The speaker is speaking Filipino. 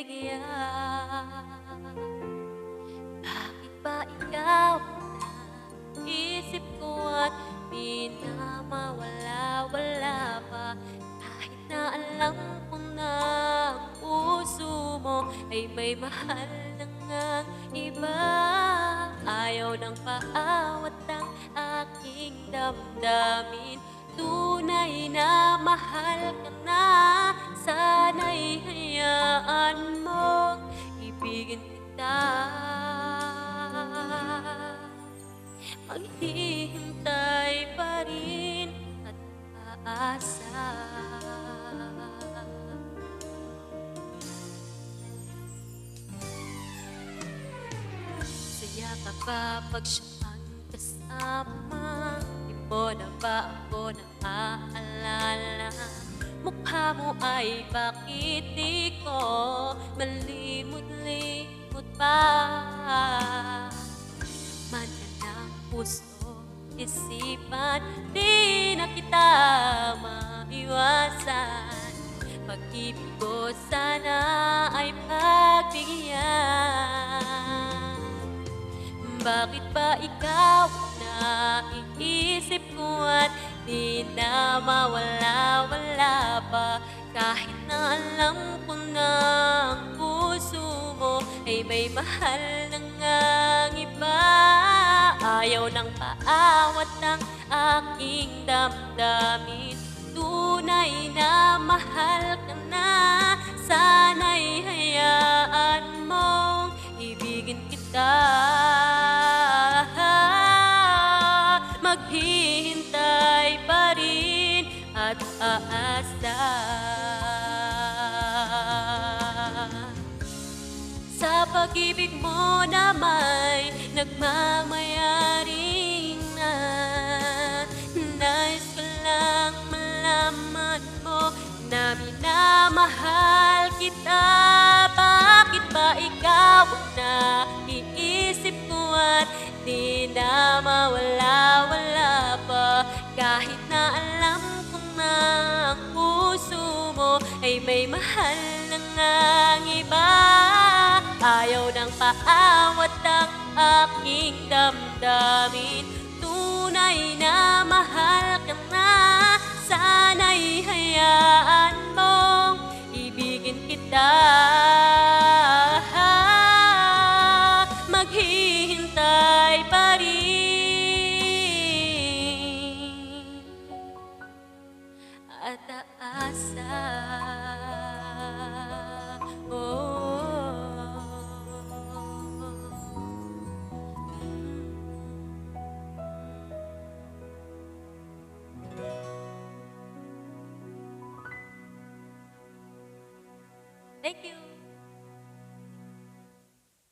bigyan. Bakit ba ikaw na isip ko at di na mawala-wala pa? Kahit na alam ko na ang puso mo ay may mahal na ngang iba. Ayaw ng paawat ang aking damdamin. Tunay na mahal ka na, sana'y hayaan mong ibigin kita. Maghihintay pa rin at aasa. Saya ka ba pag siya ang kasama? Di mo na ba ako naaalala? Mukha mo ay bakit di ko malimot-limot pa? Man ka ng puso, isipan, di na kita maiwasan. Pag-ibig ko sana ay pagbigyan. Bakit ba ikaw na iisip ko at di na mawala-wala pa? Kahit na alam ko na ang puso mo ay may mahal na ngang iba. Ayaw ng paawat ng aking damdamin. Tunay na mahal ka na, sana'y hayaan mong ibigin kita. Maghihintay pa rin at aasa. Sa pag-ibig mo na may nagmamayaring na, nais ko lang malaman mo na minamahal kita. Bakit ba ikaw na iisip ko at di na mawala-wala pa? Kahit na alam ko na ang puso mo ay may mahal na ngang iba. Ayaw ng paawat ang aking damdamin. Tunay na mahal ka na, sana'y hayaan mong ibigin kita. Maghihintay pa rin at aasa. Thank you.